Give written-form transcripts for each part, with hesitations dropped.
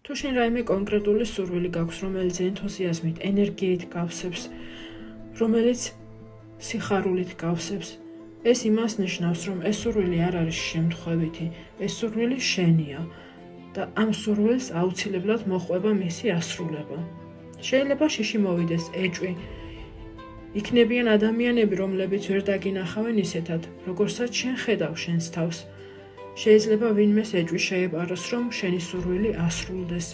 თუ შენ რაიმე კონკრეტული სურვილი გაქვს, რომელიც ენთუზიაზმით, ენერგიით გავსებს, რომელიც სიხარულით გავსებს, ეს იმას ნიშნავს, რომ ეს სურვილი არ არის შემთხვევითი, ეს სურვილი შენია და ამ სურვილს აუცილებლად მოჰყვება მისი ასრულება. შეიძლება შიში მოვიდეს ეჭვი, იქნებიან ადამიანები, რომლებიც ვერ დაგინახავენ ისეთად, როგორცაც შენ ხედავ შენს თავს. შეიძლება ვინმეს ეჭვი შეეპაროს, რომ შენი სურვილი ასრულდეს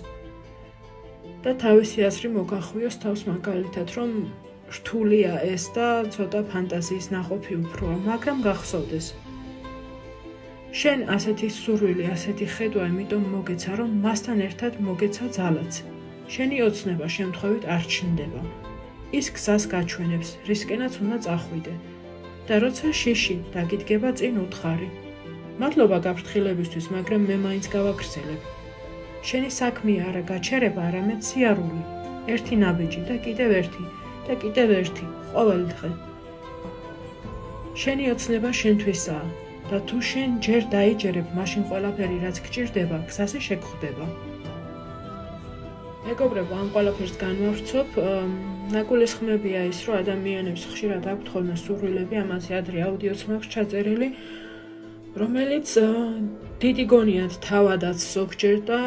და თავისი აზრი მოგახვიოს თავს მაგალითად, რომ რთულია ეს და ცოტა ფანტაზიის ნაყოფი უფროა, მაგრამ გახსოვდეს. შენ ასეთი სურვილი, ასეთი ხედვა, იმიტომ მოგეცა, რომ მასთან ერთად მოგეცა ძალაც. შენი ოცნება შემთხვევით არ ჩნდება. ის გზას გაჩვენებს, რისკენაც უნდა წახვიდე. და როცა შიში დაგიდგება წინ უთხარი. მადლობა გაფრთხილებისთვის, მაგრამ მე მაინც გავაგრძელებ. შენი საქმეა არა გაჩერება, არამედ სიარული. ერთი ნაბიჯი და კიდევ ერთი და კიდევ ერთი, ყოველ დღე. შენი ოცნება შენთვისაა და თუ შენ ჯერ დაიჯერებ, მაშინ ყველაფერი, რაც გჭირდება, გზაზე შეგხვდება. მეგობრებო, ამ ყველაფერს განვავრცობ. ნაგულისხმებია ის, რომ ადამიანებს ხშირად აქვთ ხოლმე სურვილები, ამაზე ადრე აუდიოც მაქვს ჩაწერილი, რომელიც დიდი გონიათ თავადაც ზოგჯერ და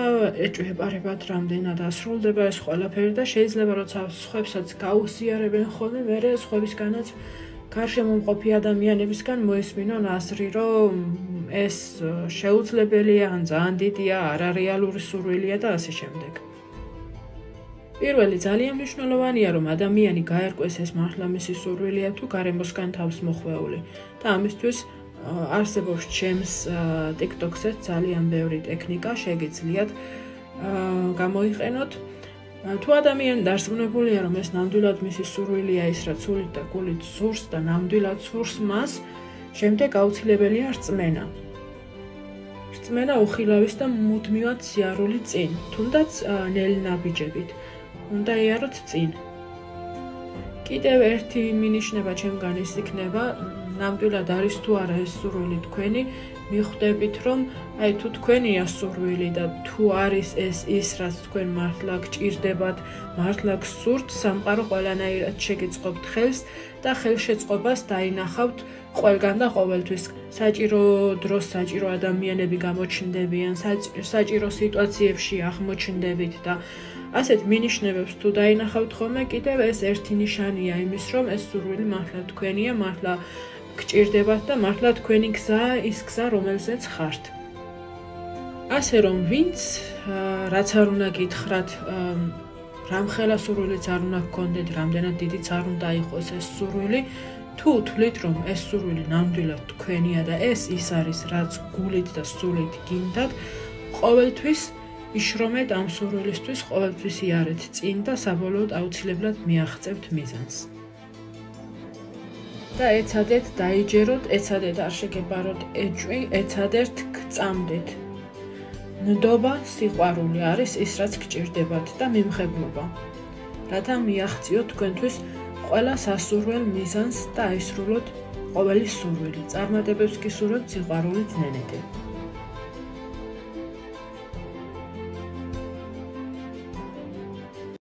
ეჭვებარებად რამდენად ასრულდება ეს ყველაფერი და შეიძლება როცა სხვებსაც გაუზიარებენ ხოლმე, მერე სხვებისგანაც გარშემომყოფი ადამიანებისგან მოესმინონ აზრი, რომ ეს შეუძლებელია, ან ძალიან დიდია, არარეალური სურვილია და ასე შემდეგ. პირველი ძალიან მნიშვნელოვანია, რომ ადამიანი გაერკვეს ეს მართლა მისი სურვილია თუ გარემოსგან თავს მოხვეული და ამისთვის არსებობს ჩემს TikTok-ზე ძალიან ბევრი ტექნიკა, შეგიძლიათ გამოიყენოთ. თუ ადამიანი დარწმუნებულია, რომ ეს ნამდვილად მისი სურვილია, ის რაც სულით და გულით სურს და ნამდვილად სურს მას, შემდეგ აუცილებელია რწმენა. რწმენა უხილავის და მუდმივად სიარული წინ, თუნდაც ნელი ნაბიჯებით. უნდა იაროთ წინ. კიდევ ერთი მინიშნება ჩემგან ის იქნება, ნამდვილად არის თუ არა ეს სურვილი თქვენი, მიხვდებით, რომ აი თუ თქვენია სურვილი და თუ არის ეს ის, რაც თქვენ მართლა გჭირდებათ, მართლა გსურთ, სამყარო ყველანაირად შეგეწყობთ ხელს და ხელშეწყობას დაინახავთ ყველგან და ყოველთვის. საჭირო დროს საჭირო ადამიანები გამოჩნდებიან, საჭირო სიტუაციებში აღმოჩნდებით და ასეთ მინიშნებებს თუ დაინახავთ ხოლმე, კიდევ ეს ერთი ნიშანია იმის, რომ ეს სურვილი მართლა თქვენია, მართლა გჭირდებათ და მართლა თქვენი გზაა ის გზა, რომელზეც ხართ. ასე რომ ვინც რაც არ უნდა გითხრათ, რამხელა სურვილიც არ უნდა გქონდეთ, რამდენად დიდიც არ უნდა იყოს ეს სურვილი, თუ თვლით, რომ ეს სურვილი ნამდვილად თქვენია და ეს ის არის, რაც გულით და სულით გინდათ, ყოველთვის იშრომეთ ამ სურვილისთვის, ყოველთვის იარეთ წინ და საბოლოოდ აუცილებლად მიაღწევთ მიზანს. და ეცადეთ დაიჯეროთ, ეცადეთ არ შეგებაროთ ეჭვი, ეცადეთ გწამდეთ. ნდობა, სიყვარული არის ის, რაც გჭირდებათ და მიმღებლობა. რათა მიაღწიოთ თქვენთვის ყველა სასურველ მიზანს და აისრულოთ ყოველი სურვილი. წარმატებებს გისურვებთ სიყვარულით ნენეტი.